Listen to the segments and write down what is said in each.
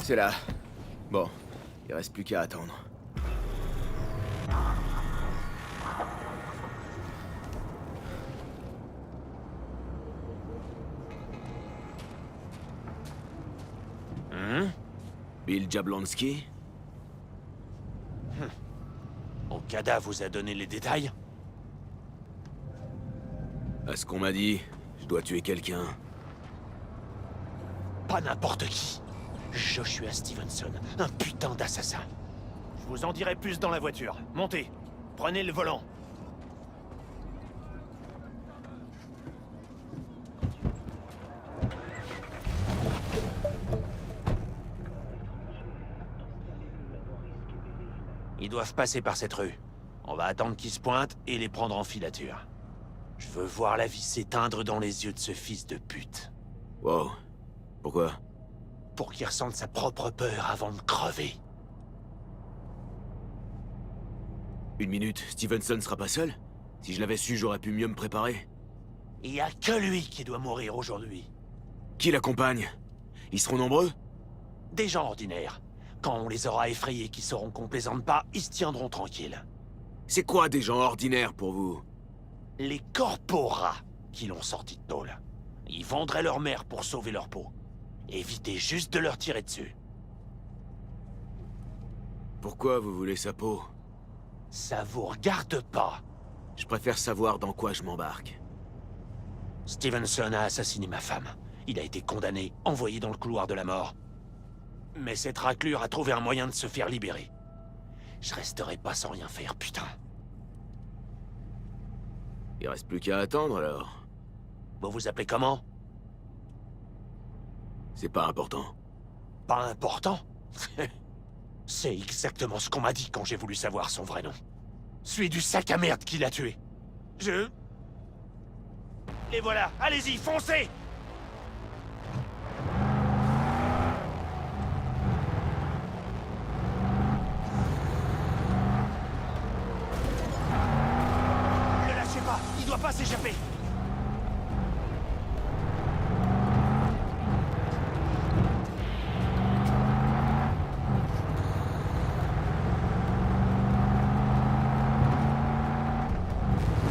C'est là. Bon, il reste plus qu'à attendre. Bill Jablonski? Okada vous a donné les détails? À ce qu'on m'a dit, je dois tuer quelqu'un. Pas n'importe qui. Joshua Stevenson, un putain d'assassin. Je vous en dirai plus dans la voiture. Montez. Prenez le volant. Ils doivent passer par cette rue. On va attendre qu'ils se pointent et les prendre en filature. Je veux voir la vie s'éteindre dans les yeux de ce fils de pute. Wow. Pourquoi? Pour qu'il ressente sa propre peur avant de crever. Une minute, Stevenson sera pas seul? Si je l'avais su, j'aurais pu mieux me préparer. Il y a que lui qui doit mourir aujourd'hui. Qui l'accompagne? Ils seront nombreux? Des gens ordinaires. Quand on les aura effrayés qui sauront qu'on plaisante pas, ils se tiendront tranquilles. C'est quoi des gens ordinaires pour vous? Les corporats qui l'ont sorti de tôle. Ils vendraient leur mère pour sauver leur peau. Évitez juste de leur tirer dessus. Pourquoi vous voulez sa peau? Ça vous regarde pas. Je préfère savoir dans quoi je m'embarque. Stevenson a assassiné ma femme. Il a été condamné, envoyé dans le couloir de la mort. Mais cette raclure a trouvé un moyen de se faire libérer. Je resterai pas sans rien faire, putain. Il reste plus qu'à attendre alors. Vous vous appelez comment? C'est pas important. Pas important? C'est exactement ce qu'on m'a dit quand j'ai voulu savoir son vrai nom. Celui du sac à merde qui l'a tué. Et voilà, allez-y, foncez! Ne lâchez pas, il doit pas s'échapper.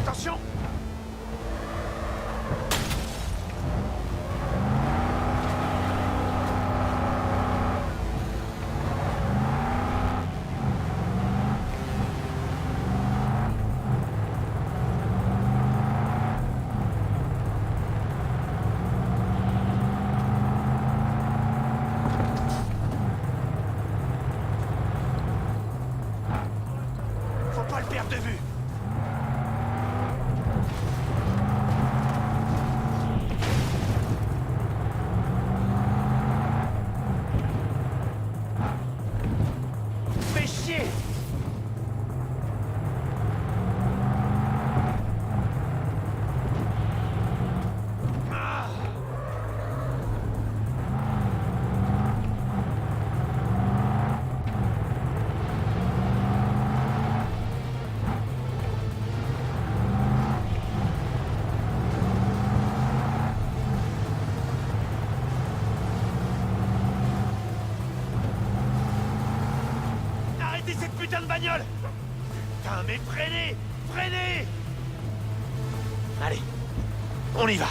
Attention! Faut pas le perdre de vue. Fais chier! Ah! Arrêtez cette putain de bagnole! Putain, mais freinez! Freinez! Allez, on y va.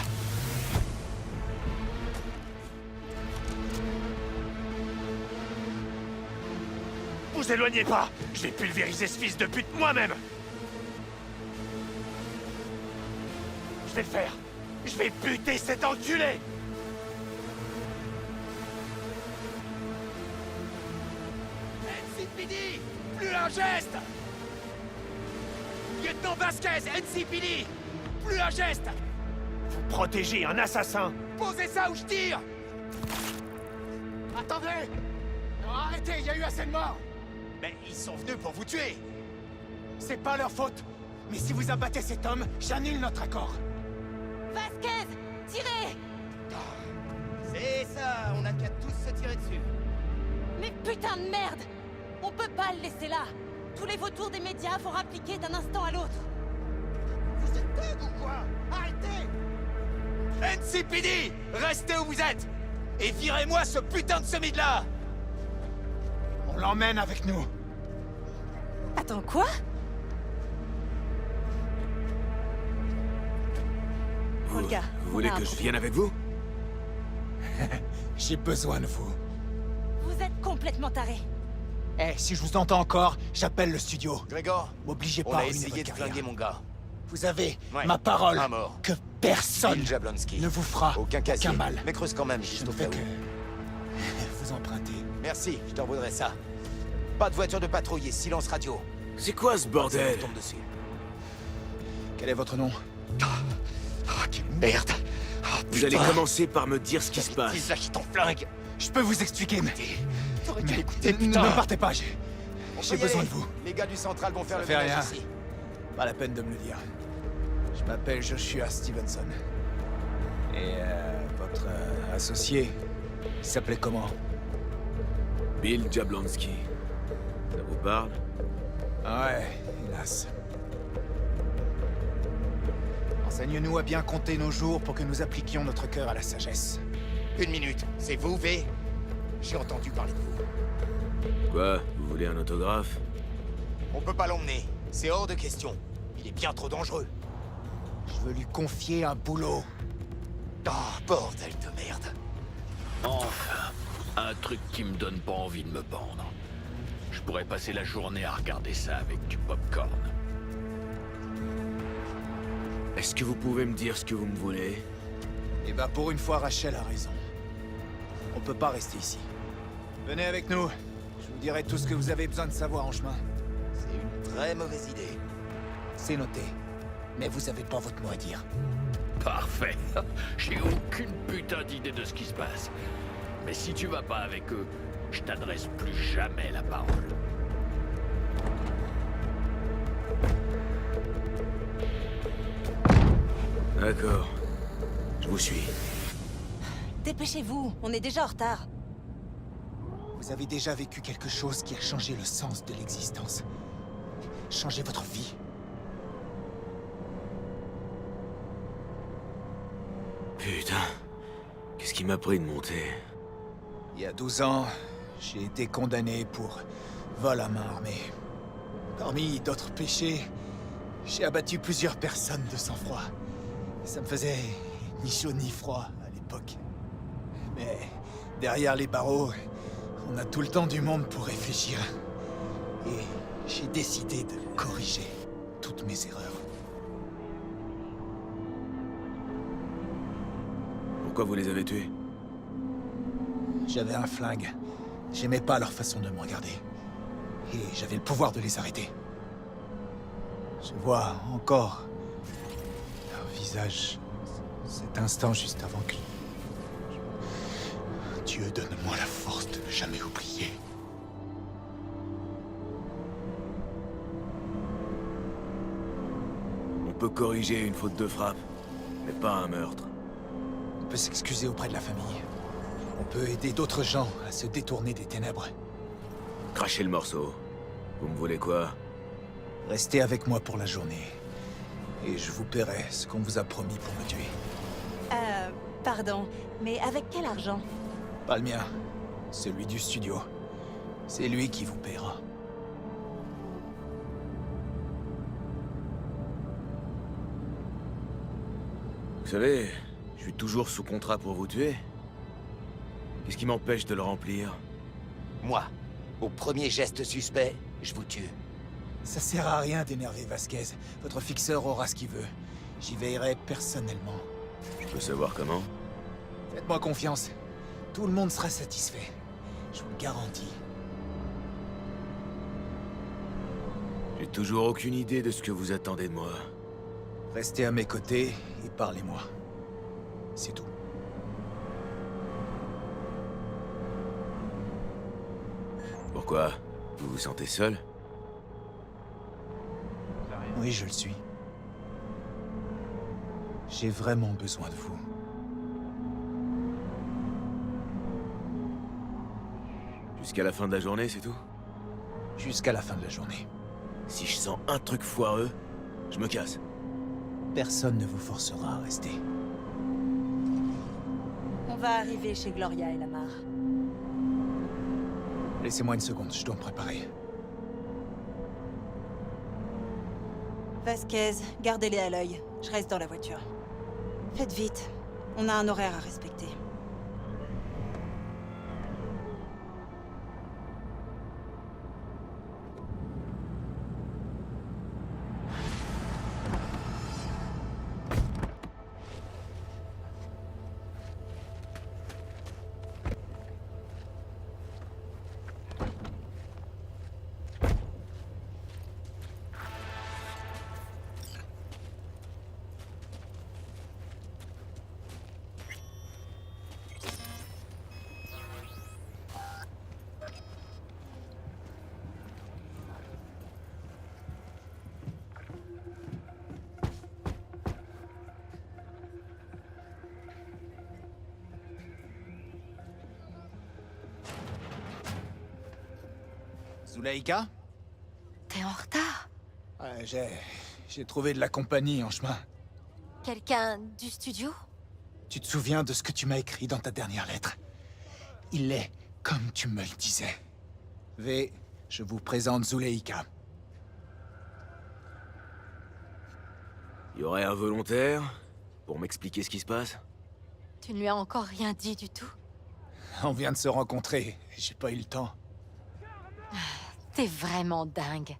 Vous éloignez pas! Je vais pulvériser ce fils de pute moi-même! Je vais le faire! Je vais buter cet enculé! NCPD! Plus un geste! Lieutenant Vasquez, NCPD! Plus un geste! Protéger un assassin! Posez ça ou je tire! Attendez! Non, arrêtez, il y a eu assez de morts! Mais ils sont venus pour vous tuer! C'est pas leur faute! Mais si vous abattez cet homme, j'annule notre accord! Vasquez, tirez! C'est ça, on a qu'à tous se tirer dessus! Mais putain de merde! On peut pas le laisser là! Tous les vautours des médias vont rappliquer d'un instant à l'autre! Vous êtes dingue ou quoi? Arrêtez! NCPD! Restez où vous êtes! Et virez-moi ce putain de semi-là! On l'emmène avec nous. Attends, quoi? Olga, Vous on voulez a un que je problème. vienne avec vous? J'ai besoin de vous. Vous êtes complètement taré. Eh, si je vous entends encore, j'appelle le studio. Grégor, M'obligez on pas à a ruiner essayé votre de carrière. flinguer mon gars. Vous avez Ouais, ma parole un mort. que personne Bill Jablonski. ne vous fera Aucun casier. mal. Mais creuse quand même, Je juste ne au fais cas que où. vous emprunter. Merci, je t'en voudrais ça. Pas de voiture de patrouille et silence radio. C'est quoi ce Ça bordel? me tombe dessus. Quel est votre nom? Quelle merde. Vous allez commencer par me dire ce qui se passe. Ils lâchent ton flingue. Je peux vous expliquer, mais... T'aurais dû mais l'écouter, ne putain. partez pas, j'ai On j'ai peut y besoin aller. de vous. Les gars du Central vont faire Ça le fait ménage rien. ici. Pas la peine de me le dire. Je m'appelle Joshua Stevenson. Et votre associé, il s'appelait comment? Bill Jablonski. Ça vous parle? Ouais, hélas. Enseigne-nous à bien compter nos jours pour que nous appliquions notre cœur à la sagesse. Une minute, c'est vous, V? J'ai entendu parler de vous. Quoi? Vous voulez un autographe? On peut pas l'emmener. C'est hors de question. Il est bien trop dangereux. Je veux lui confier un boulot. Oh, bordel de merde. Enfin, un truc qui me donne pas envie de me pendre. Je pourrais passer la journée à regarder ça avec du popcorn. Est-ce que vous pouvez me dire ce que vous me voulez? Eh ben, pour une fois, Rachel a raison. On peut pas rester ici. Venez avec nous. Je vous dirai tout ce que vous avez besoin de savoir en chemin. C'est une très mauvaise idée. C'est noté. Mais vous avez pas votre mot à dire. Parfait. J'ai aucune putain d'idée de ce qui se passe. Mais si tu vas pas avec eux, je t'adresse plus jamais la parole. D'accord. Je vous suis. Dépêchez-vous, on est déjà en retard. Vous avez déjà vécu quelque chose qui a changé le sens de l'existence. Changé votre vie. Putain. Qu'est-ce qui m'a pris de monter? Il y a 12 ans, j'ai été condamné pour vol à main armée. Parmi d'autres péchés, j'ai abattu plusieurs personnes de sang-froid. Ça me faisait ni chaud ni froid à l'époque. Mais derrière les barreaux, on a tout le temps du monde pour réfléchir. Et j'ai décidé de corriger toutes mes erreurs. Pourquoi vous les avez tués? J'avais un flingue. J'aimais pas leur façon de me regarder. Et j'avais le pouvoir de les arrêter. Je vois encore leur visage, cet instant juste avant que... Dieu, donne-moi la force de ne jamais oublier. On peut corriger une faute de frappe, mais pas un meurtre. On peut s'excuser auprès de la famille. On peut aider d'autres gens à se détourner des ténèbres. Crachez le morceau. Vous me voulez quoi? Restez avec moi pour la journée. Et je vous paierai ce qu'on vous a promis pour me tuer. Pardon, mais avec quel argent? Pas le mien, celui du studio. C'est lui qui vous paiera. Vous savez, je suis toujours sous contrat pour vous tuer. Qu'est-ce qui m'empêche de le remplir? Moi, au premier geste suspect, je vous tue. Ça sert à rien d'énerver Vasquez. Votre fixeur aura ce qu'il veut. J'y veillerai personnellement. Je peux savoir comment? Faites-moi confiance. Tout le monde sera satisfait. Je vous le garantis. J'ai toujours aucune idée de ce que vous attendez de moi. Restez à mes côtés et parlez-moi. C'est tout. Pourquoi? Vous vous sentez seul? Oui, je le suis. J'ai vraiment besoin de vous. Jusqu'à la fin de la journée, c'est tout? Jusqu'à la fin de la journée. Si je sens un truc foireux, je me casse. Personne ne vous forcera à rester. On va arriver chez Gloria et Lamar. Laissez-moi une seconde, je dois me préparer. Vasquez, gardez-les à l'œil. Je reste dans la voiture. Faites vite. On a un horaire à respecter. Zuleika? T'es en retard? Ouais, j'ai trouvé de la compagnie en chemin. Quelqu'un du studio? Tu te souviens de ce que tu m'as écrit dans ta dernière lettre? Il est comme tu me le disais. V, je vous présente Zuleika. Y aurait un volontaire pour m'expliquer ce qui se passe? Tu ne lui as encore rien dit du tout? On vient de se rencontrer, j'ai pas eu le temps. T'es vraiment dingue.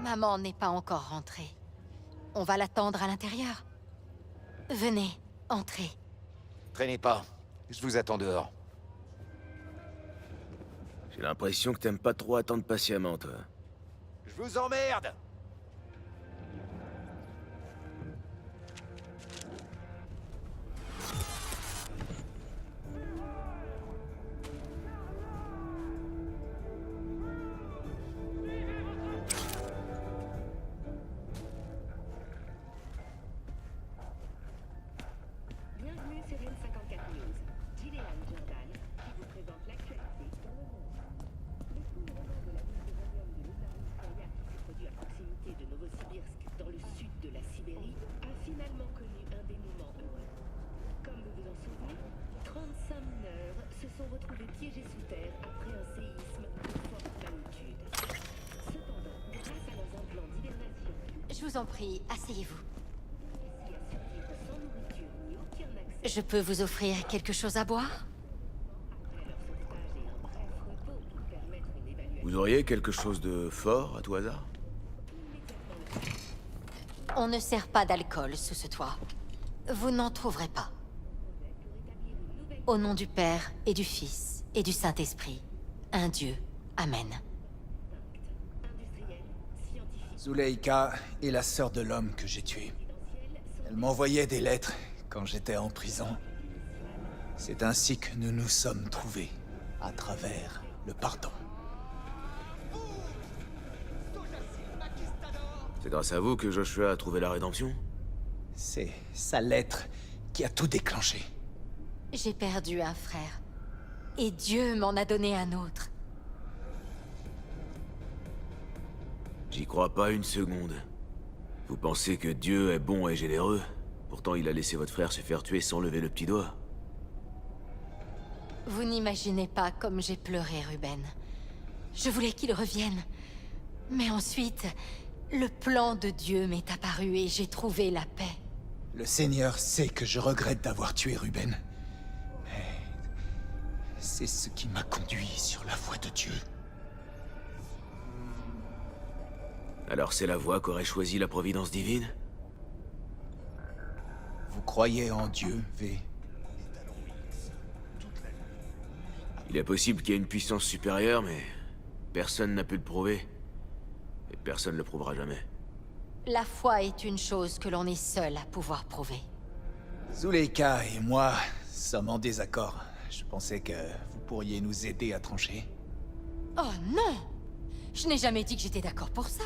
Maman n'est pas encore rentrée. On va l'attendre à l'intérieur. Venez, entrez. Traînez pas. Je vous attends dehors. J'ai l'impression que t'aimes pas trop attendre patiemment, toi. Je vous emmerde! Bienvenue sur N54 News. Gillian Jordan qui vous présente l'actualité dans le monde. L'effondrement de la mine d'uranium de Lunarinskaya qui s'est produit à proximité de Novosibirsk dans le sud de la Sibérie a finalement connu un dénouement heureux. Comme vous vous en souvenez, 35 mineurs se sont retrouvés piégés sous terre après un séisme de forte magnitude. Cependant, grâce à leurs implants d'hibernation, Je vous en prie, asseyez-vous. réussi à survivre sans nourriture ni aucun accès Je peux vous offrir quelque chose à boire? après leur sauvetage et un bref repos pour permettre une évaluation. Vous auriez quelque chose de fort, à tout hasard? On ne sert pas d'alcool sous ce toit. Vous n'en trouverez pas. Au nom du Père et du Fils et du Saint-Esprit, un Dieu. Amen. Zuleika est la sœur de l'homme que j'ai tué. Elle m'envoyait des lettres quand j'étais en prison. C'est ainsi que nous nous sommes trouvés, à travers le pardon. C'est grâce à vous que Joshua a trouvé la rédemption? C'est sa lettre qui a tout déclenché. J'ai perdu un frère. Et Dieu m'en a donné un autre. J'y crois pas une seconde. Vous pensez que Dieu est bon et généreux? Pourtant, il a laissé votre frère se faire tuer sans lever le petit doigt. Vous n'imaginez pas comme j'ai pleuré, Ruben. Je voulais qu'il revienne. Mais ensuite, le plan de Dieu m'est apparu et j'ai trouvé la paix. Le Seigneur sait que je regrette d'avoir tué Ruben. Mais c'est ce qui m'a conduit sur la voie de Dieu. Alors c'est la voie qu'aurait choisie la providence divine? Vous croyez en Dieu, V? Il est possible qu'il y ait une puissance supérieure, mais personne n'a pu le prouver. Et personne ne le prouvera jamais. La foi est une chose que l'on est seul à pouvoir prouver. Zuleika et moi sommes en désaccord. Je pensais que vous pourriez nous aider à trancher. Oh non! Je n'ai jamais dit que j'étais d'accord pour ça.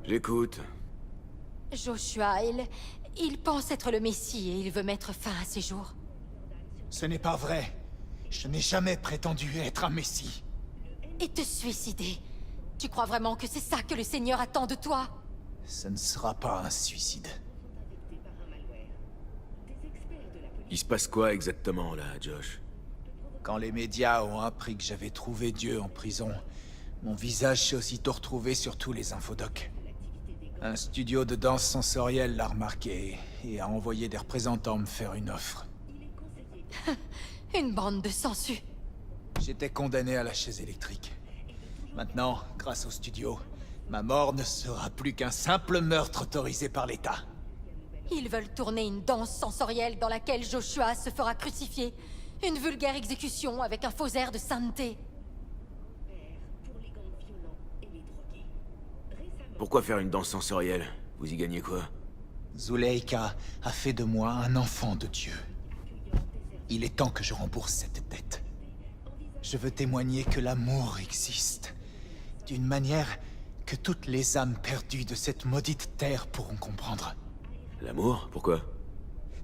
J'écoute. Joshua, il pense être le Messie et il veut mettre fin à ses jours. Ce n'est pas vrai. Je n'ai jamais prétendu être un messie. Et te suicider. Tu crois vraiment que c'est ça que le Seigneur attend de toi? Ce ne sera pas un suicide. Il se passe quoi exactement là, Josh? Quand les médias ont appris que j'avais trouvé Dieu en prison, mon visage s'est aussitôt retrouvé sur tous les infodocs. Un studio de danse sensorielle l'a remarqué et a envoyé des représentants me faire une offre. Une bande de sangsues. J'étais condamné à la chaise électrique. Maintenant, grâce au studio, ma mort ne sera plus qu'un simple meurtre autorisé par l'État. Ils veulent tourner une danse sensorielle dans laquelle Joshua se fera crucifier. Une vulgaire exécution avec un faux air de sainteté. Pour les gangs violents et les drogués. Récemment, Pourquoi faire une danse sensorielle? Vous y gagnez quoi? Zuleika a fait de moi un enfant de Dieu. Il est temps que je rembourse cette dette. Je veux témoigner que l'amour existe, d'une manière que toutes les âmes perdues de cette maudite terre pourront comprendre. L'amour? Pourquoi?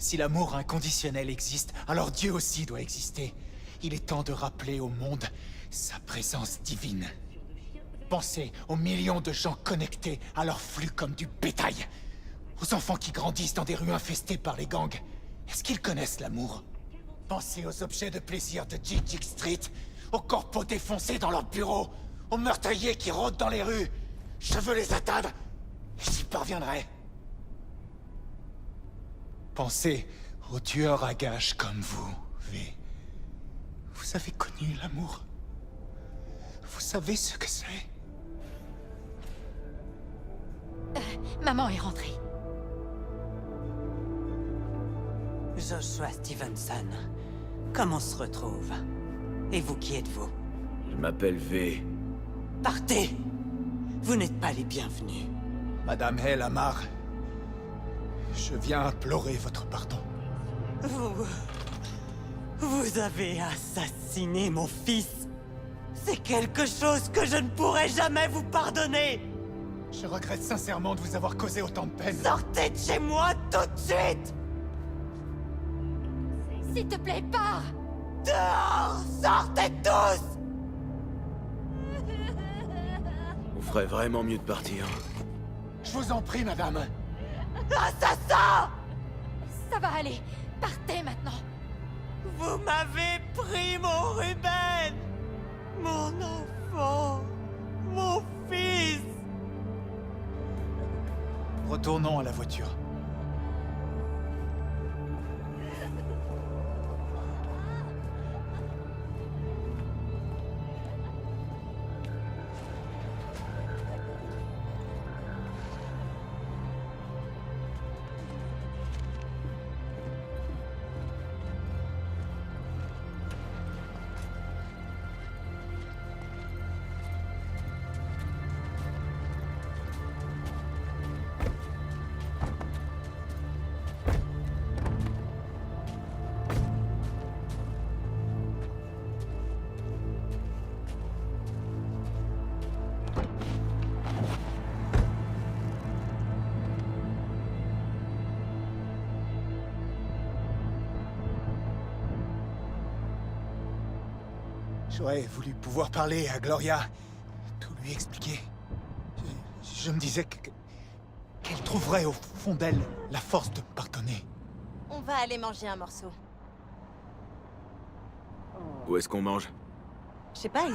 Si l'amour inconditionnel existe, alors Dieu aussi doit exister. Il est temps de rappeler au monde sa présence divine. Pensez aux millions de gens connectés à leur flux comme du bétail. Aux enfants qui grandissent dans des rues infestées par les gangs. Est-ce qu'ils connaissent l'amour? Pensez aux objets de plaisir de Jijik Street, aux corpos défoncés dans leurs bureaux, aux meurtriers qui rôdent dans les rues. Je veux les atteindre, et j'y parviendrai. Pensez aux tueurs à gages comme vous, V. Vous avez connu l'amour. Vous savez ce que c'est. Maman est rentrée. Joshua Stevenson, comment on se retrouve? Et vous, qui êtes-vous? Je m'appelle V. Partez! Vous n'êtes pas les bienvenus. Madame El Amar, je viens implorer votre pardon. Vous avez assassiné mon fils. C'est quelque chose que je ne pourrai jamais vous pardonner. Je regrette sincèrement de vous avoir causé autant de peine. Sortez de chez moi tout de suite! S'il te plaît, pars! Dehors! Sortez tous! On ferait vraiment mieux de partir. Je vous en prie, madame. Assassin! Ça va aller. Partez maintenant. Vous m'avez pris mon Ruben! Mon enfant! Mon fils! Retournons à la voiture. J'aurais voulu pouvoir parler à Gloria, tout lui expliquer. Je me disais qu'elle trouverait au fond d'elle la force de pardonner. On va aller manger un morceau. Où est-ce qu'on mange? Je sais pas,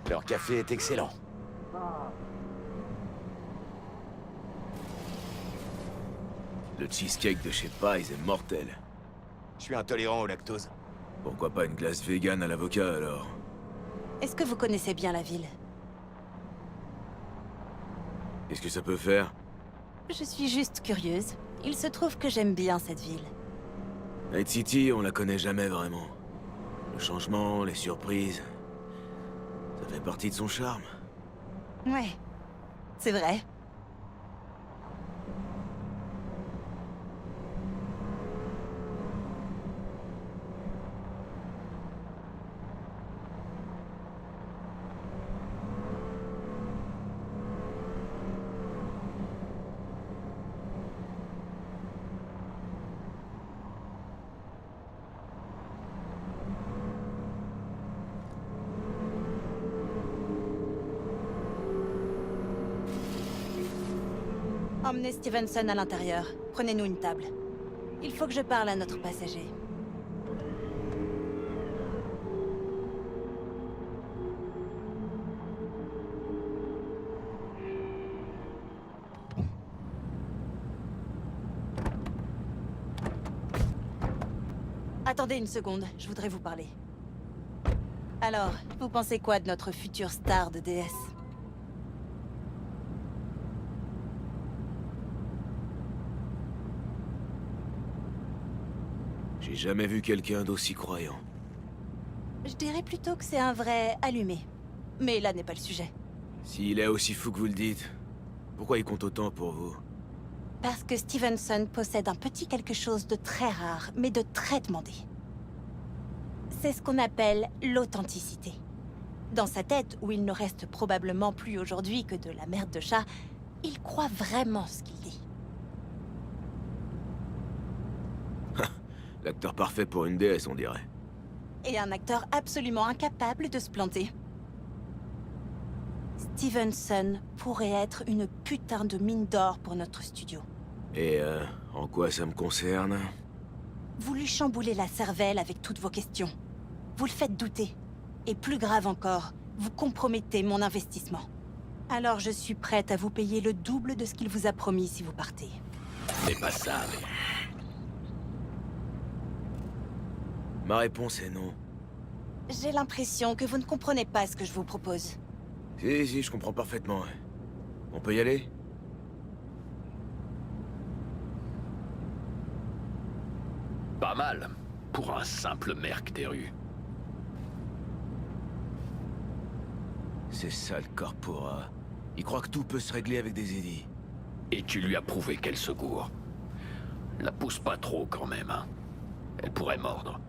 Leur café est excellent. Le cheesecake de chez Pies est mortel. Je suis intolérant au lactose. Pourquoi pas une glace vegan à l'avocat alors? Est-ce que vous connaissez bien la ville? Qu'est-ce que ça peut faire? Je suis juste curieuse. Il se trouve que j'aime bien cette ville. Night City, on la connaît jamais vraiment. Le changement, les surprises... ça fait partie de son charme. Ouais, c'est vrai. Emmenez Stevenson à l'intérieur. Prenez-nous une table. Il faut que je parle à notre passager. Attendez une seconde, je voudrais vous parler. Alors, vous pensez quoi de notre future star de DS? J'ai jamais vu quelqu'un d'aussi croyant. Je dirais plutôt que c'est un vrai allumé. Mais là n'est pas le sujet. S'il est aussi fou que vous le dites, pourquoi il compte autant pour vous? Parce que Stevenson possède un petit quelque chose de très rare, mais de très demandé. C'est ce qu'on appelle l'authenticité. Dans sa tête, où il ne reste probablement plus aujourd'hui que de la merde de chat, il croit vraiment ce qu'il dit. L'acteur parfait pour une déesse, on dirait. Et un acteur absolument incapable de se planter. Stevenson pourrait être une putain de mine d'or pour notre studio. Et en quoi ça me concerne? Vous lui chamboulez la cervelle avec toutes vos questions. Vous le faites douter. Et plus grave encore, vous compromettez mon investissement. Alors je suis prête à vous payer le double de ce qu'il vous a promis si vous partez. C'est pas ça, mais... Ma réponse est non. J'ai l'impression que vous ne comprenez pas ce que je vous propose. Si, je comprends parfaitement. Ouais. On peut y aller? Pas mal, pour un simple merc des rues. C'est ça le corpora. Il croit que tout peut se régler avec des édits. Et tu lui as prouvé qu'elle secourt. La pousse pas trop quand même, hein. Elle pourrait mordre.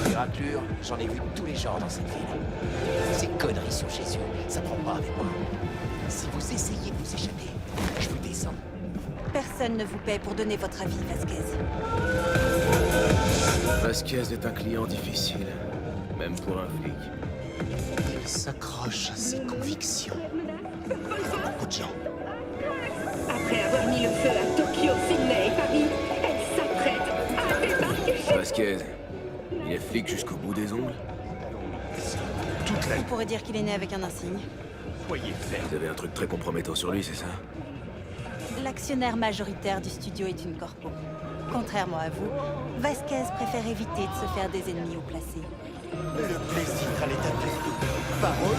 Des raclures, j'en ai vu tous les genres dans cette ville. Ces conneries sur Jésus, ça prend pas avec moi. Si vous essayez de vous échapper, je vous descends. Personne ne vous paie pour donner votre avis, Vasquez. Vasquez est un client difficile, même pour un flic. Il s'accroche à ses convictions. Beaucoup de gens. Après avoir mis le feu à Tokyo, Sydney et Paris, elle s'apprête à débarquer chez... Vasquez, il est flic jusqu'au bout des ongles? Toute la On pourrait dire qu'il est né avec un insigne. soyez ferme. Vous avez un truc très compromettant sur lui, c'est ça? L'actionnaire majoritaire du studio est une corpo. Contrairement à vous, Vasquez préfère éviter de se faire des ennemis haut placés. Le plaisir à l'état de parole.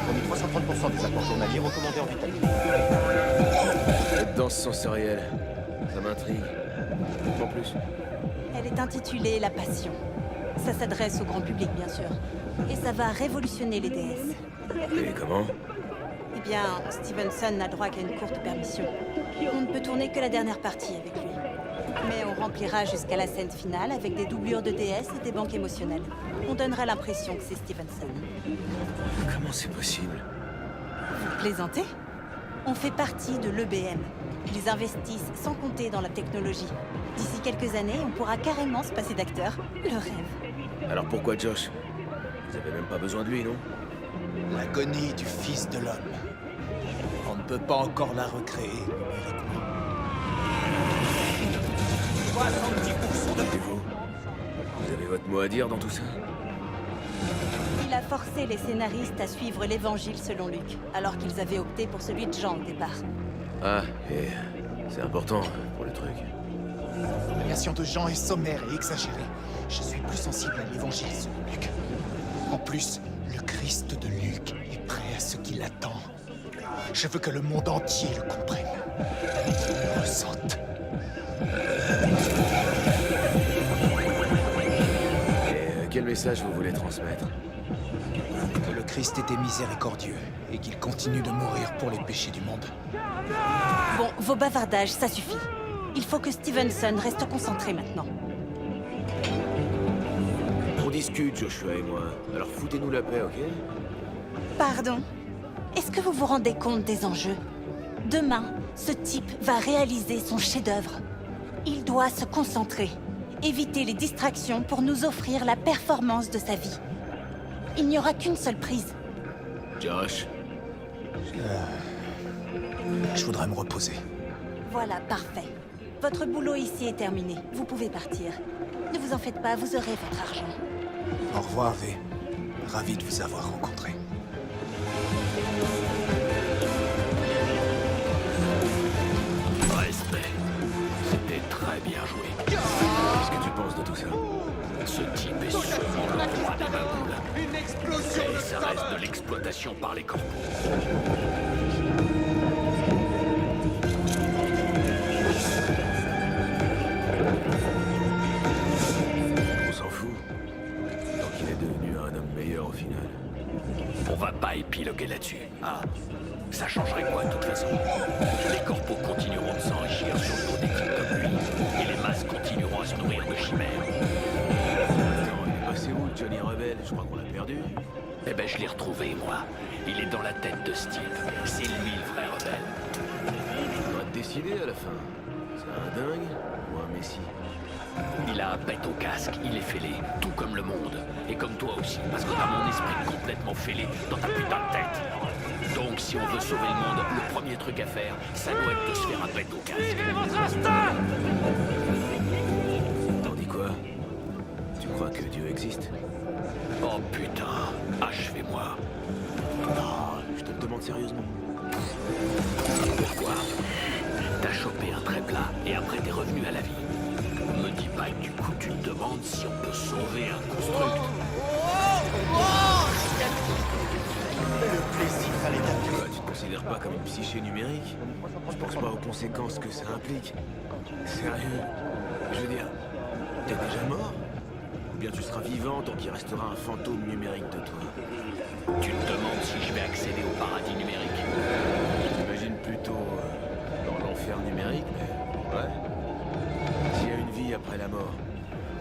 On est 330% des apports journaliers recommandés en vitamine. Cette danse sensorielle, ça m'intrigue. En plus. Elle est intitulée La Passion. Ça s'adresse au grand public, bien sûr. Et ça va révolutionner les DS. Et comment? Eh bien, Stevenson n'a droit qu'à une courte permission. On ne peut tourner que la dernière partie avec lui. Mais on remplira jusqu'à la scène finale avec des doublures de DS et des banques émotionnelles. On donnera l'impression que c'est Stevenson. Comment c'est possible? Vous plaisantez? On fait partie de l'EBM. Ils investissent sans compter dans la technologie. D'ici quelques années, on pourra carrément se passer d'acteur. Le rêve. Alors pourquoi Josh? Vous avez même pas besoin de lui, non? L'agonie du Fils de l'Homme. On ne peut pas encore la recréer numériquement. 70% de... Et vous? Vous avez votre mot à dire dans tout ça? Il a forcé les scénaristes à suivre l'évangile selon Luc, alors qu'ils avaient opté pour celui de Jean au départ. Ah, et c'est important pour le truc. La version de Jean est sommaire et exagérée. Je suis plus sensible à l'évangile selon Luc. En plus, le Christ de Luc est prêt à ce qu'il attend. Je veux que le monde entier le comprenne. Le ressente. Et quel message vous voulez transmettre? Que le Christ était miséricordieux et qu'il continue de mourir pour les péchés du monde. Bon, vos bavardages, ça suffit. Il faut que Stevenson reste concentré maintenant. On discute, Joshua et moi. Alors foutez-nous la paix, ok? Pardon? Est-ce que vous vous rendez compte des enjeux? Demain, ce type va réaliser son chef-d'œuvre. Il doit se concentrer, éviter les distractions pour nous offrir la performance de sa vie. Il n'y aura qu'une seule prise. Josh? Je voudrais me reposer. Voilà, parfait. Votre boulot ici est terminé. Vous pouvez partir. Ne vous en faites pas, vous aurez votre argent. Au revoir, V. Ravi de vous avoir rencontré. Respect. C'était très bien joué. Qu'est-ce que tu penses de tout ça? Ce type est sûrement le roi des baboules. Une explosion et ça reste de l'exploitation par les corpos. On s'en fout. Tant qu'il est devenu un homme meilleur au final. On va pas épiloguer là-dessus. Ah, ça changerait quoi de toute façon? Les corpos continueront de s'enrichir sur le dos des types comme lui. Et les masses continueront à se nourrir de chimères. Attends, il est passé où, Johnny Rebel? Je crois qu'on l'a perdu. Eh ben, je l'ai retrouvé, moi. Il est dans la tête de Steve. C'est lui le vrai rebelle. On doit te décider à la fin. C'est un dingue ou un messie? Il a un pet au casque, il est fêlé, tout comme le monde. Et comme toi aussi, parce que t'as mon esprit complètement fêlé dans ta putain de tête. Donc, si on veut sauver le monde, le premier truc à faire, ça doit être de se faire un pet au casque. T'en dis quoi? Tu crois que Dieu existe? Oh putain, achevez-moi. Non, je te le demande sérieusement. Pourquoi? T'as chopé un très plat et après t'es revenu à la vie. Me dis pas que du coup tu te demandes si on peut sauver un construct. Le plaisir à l'état pur. Quoi, tu te considères pas comme une psyché numérique? Je pense pas aux conséquences que ça implique. Sérieux? Je veux dire, t'es déjà mort? Ou bien tu seras vivant tant qu'il restera un fantôme numérique de toi? Tu te demandes si je vais accéder au paradis numérique. J'imagine plutôt dans l'enfer numérique, mais ouais. S'il y a une vie après la mort,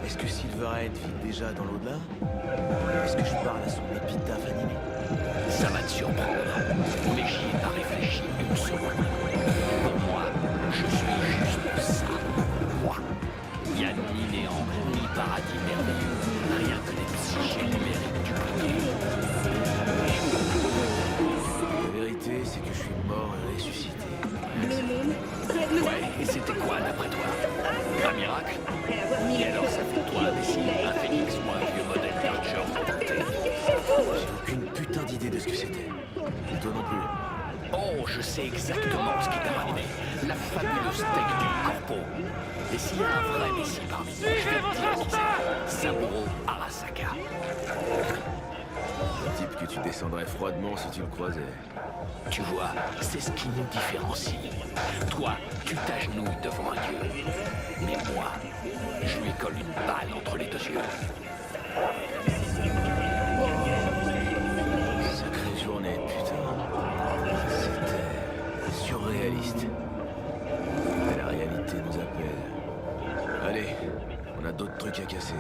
est-ce que Silverhand vit déjà dans l'au-delà? Est-ce que je parle à son épitaphe animé? Ça va te surprendre, mais j'y ai pas réfléchi une seconde. Pour moi, je suis juste ça. Moi. Il n'y a ni néant, ni paradis merveilleux. Rien que des psychés numériques dupliqués. La vérité, c'est que je suis mort et ressuscité. Ouais, et c'était quoi d'après toi? Un miracle? Et alors ça fait toi, Messi, un phénix ou un vieux modèle Dodger adapté? J'ai aucune putain d'idée de ce que c'était. Et toi non plus. Oh, je sais exactement ce qui t'a ramené. La fabuleuse tech du corpo. Et s'il y a un vrai Messi parmi nous, je vais te dire qui c'est. Saburo Arasaka. Un type que tu descendrais froidement si tu le croisais. Tu vois, c'est ce qui nous différencie. Toi, tu t'agenouilles devant un dieu. Mais moi, je lui colle une balle entre les deux yeux. Sacrée journée, putain. d'autres trucs à casser.